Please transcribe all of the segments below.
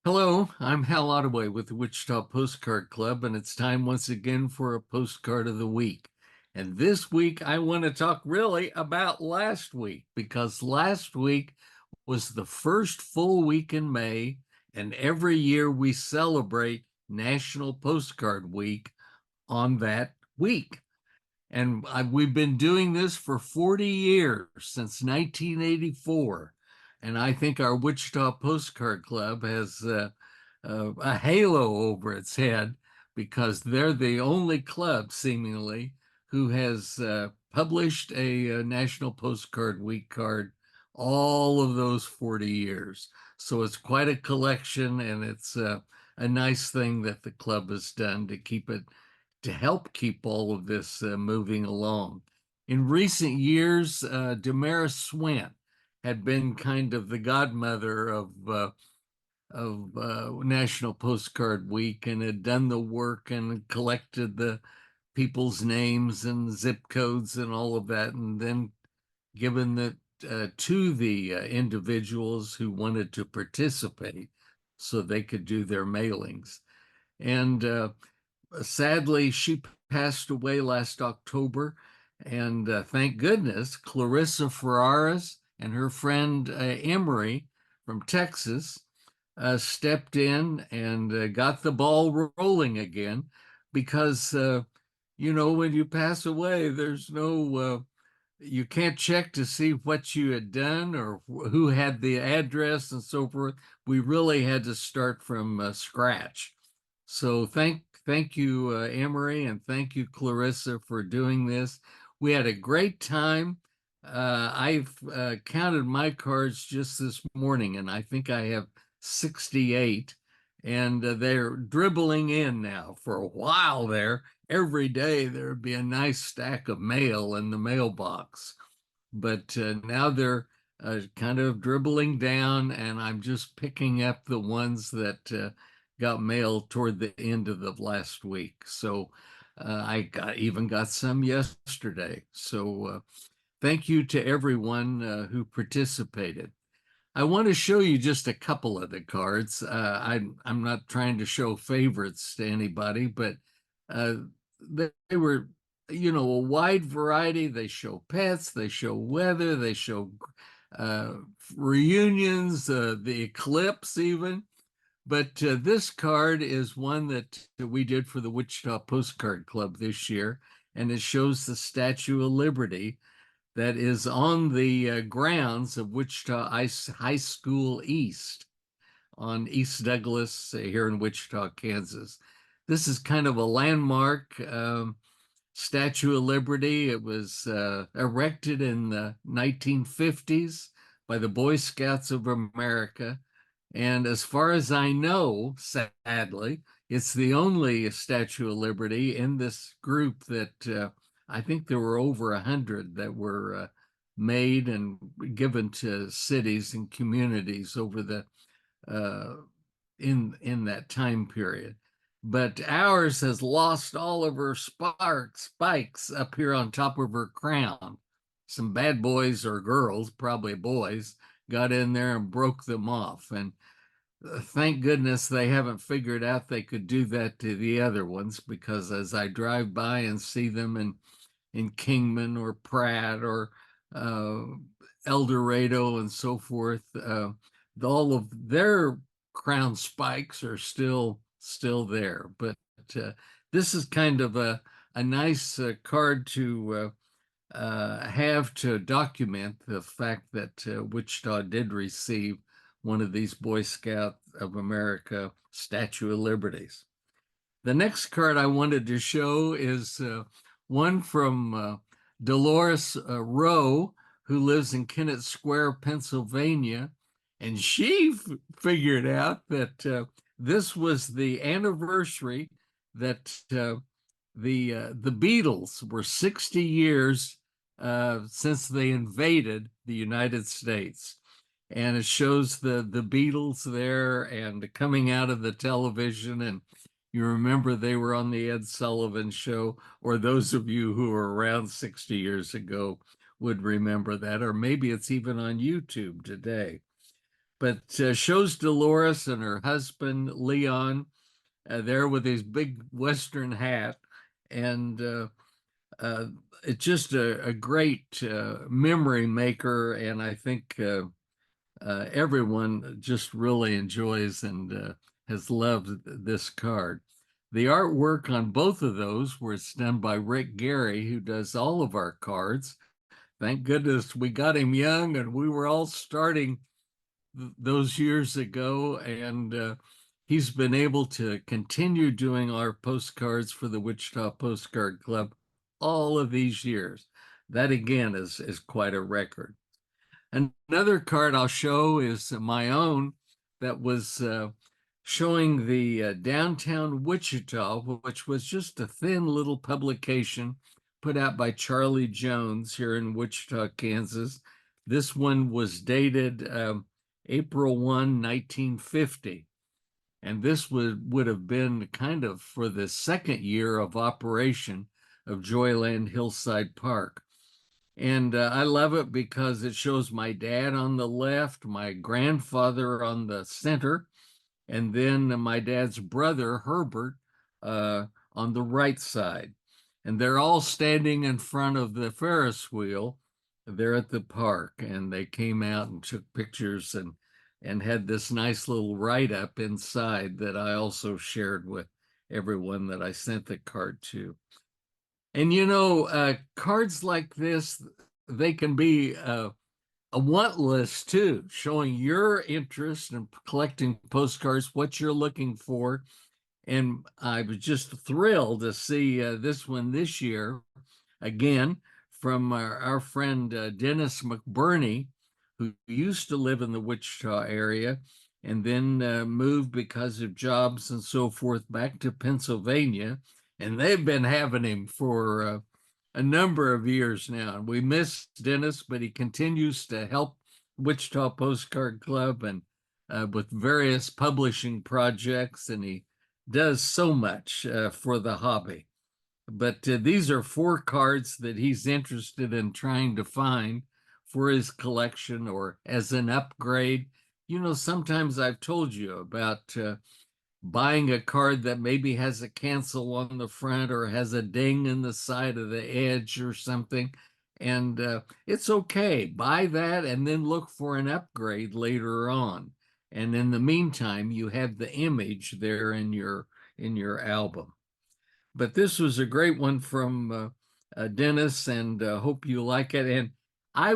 Hello, I'm Hal Ottaway with the Wichita Postcard Club, and it's time once again for a postcard of the week. And this week, I want to talk really about last week because last week was the first full week in May, and every year we celebrate National Postcard Week on that week. And we've been doing this for 40 years, since 1984. And I think our Wichita Postcard Club has a halo over its head because they're the only club, seemingly, who has published a National Postcard Week card all of those 40 years. So it's quite a collection, and it's a nice thing that the club has done to keep it to help keep all of this moving along. In recent years, Damaris Swint had been kind of the godmother of National Postcard Week and had done the work and collected the people's names and zip codes and all of that, and then given that to the individuals who wanted to participate so they could do their mailings. And sadly, she passed away last October. And thank goodness, Clarissa Ferraris and her friend Emery from Texas stepped in and got the ball rolling again because, when you pass away, there's you can't check to see what you had done or who had the address and so forth. We really had to start from scratch. So thank you, Emery, and thank you, Clarissa, for doing this. We had a great time. I've counted my cards just this morning, and I think I have 68, and they're dribbling in now. For a while there, every day there would be a nice stack of mail in the mailbox, but now they're kind of dribbling down, and I'm just picking up the ones that got mail toward the end of the last week. So even got some yesterday. So thank you to everyone who participated. I want to show you just a couple of the cards. I'm not trying to show favorites to anybody, but uh, they were, a wide variety. They show pets, they show weather, they show uh, reunions, the eclipse, even. But this card is one that we did for the Wichita Postcard Club this year, and it shows the Statue of Liberty that is on the grounds of Wichita High School East on East Douglas here in Wichita, Kansas. This is kind of a landmark Statue of Liberty. It was erected in the 1950s by the Boy Scouts of America. And as far as I know, sadly, it's the only Statue of Liberty in this group that I think there were over 100 that were made and given to cities and communities over the uh, in that time period. But ours has lost all of her spikes up here on top of her crown. Some bad boys or girls, probably boys, got in there and broke them off. And thank goodness they haven't figured out they could do that to the other ones, because as I drive by and see them in Kingman or Pratt or uh, El Dorado and so forth, all of their crown spikes are still there. But uh, this is kind of a nice card to have to document the fact that Wichita did receive one of these Boy Scout of America Statue of Liberties. The next card I wanted to show is one from Dolores Rowe, who lives in Kennett Square, Pennsylvania. And she figured out that this was the anniversary that the Beatles were 60 years since they invaded the United States. And it shows the Beatles there and coming out of the television. And you remember they were on the Ed Sullivan Show, or those of you who were around 60 years ago would remember that, or maybe it's even on YouTube today. but shows Dolores and her husband Leon there with his big Western hat, and uh, it's just a great memory maker, and I think everyone just really enjoys and has loved this card. The artwork on both of those was done by Rick Gary, who does all of our cards. Thank goodness we got him young and we were all starting those years ago. And he's been able to continue doing our postcards for the Wichita Postcard Club all of these years. That again is quite a record. Another card I'll show is my own that was showing the downtown Wichita, which was just a thin little publication put out by Charlie Jones here in Wichita, Kansas. This one was dated April 1, 1950. And this would have been kind of for the second year of operation of Joyland Hillside Park. And I love it because it shows my dad on the left, my grandfather on the center, and then my dad's brother, Herbert, on the right side. And they're all standing in front of the Ferris wheel there at the park. And they came out and took pictures and had this nice little write-up inside that I also shared with everyone that I sent the card to. And cards like this, they can be a want list too, showing your interest in collecting postcards, what you're looking for. And I was just thrilled to see this one this year, again, from our friend Dennis McBurney, who used to live in the Wichita area and then moved because of jobs and so forth back to Pennsylvania. And they've been having him for a number of years now. And we miss Dennis, but he continues to help Wichita Postcard Club and with various publishing projects, and he does so much for the hobby. But these are 4 cards that he's interested in trying to find for his collection or as an upgrade. Sometimes I've told you about buying a card that maybe has a cancel on the front or has a ding in the side of the edge or something. And it's okay. Buy that and then look for an upgrade later on. And in the meantime, you have the image there in your album. But this was a great one from Dennis, and hope you like it. And I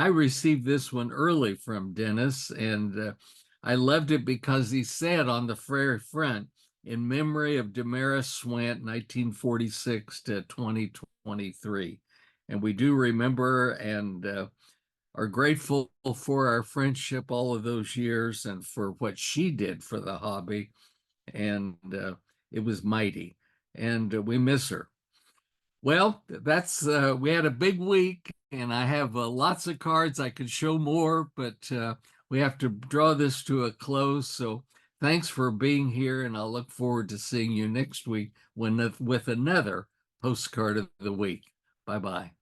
received this one early from Dennis, and I loved it because he said on the very front, in memory of Damaris Swant, 1946 to 2023. And we do remember and are grateful for our friendship all of those years and for what she did for the hobby. And it was mighty. And we miss her. Well, that's we had a big week, and I have lots of cards. I could show more, but we have to draw this to a close. So thanks for being here, and I'll look forward to seeing you next week with another postcard of the week. Bye bye.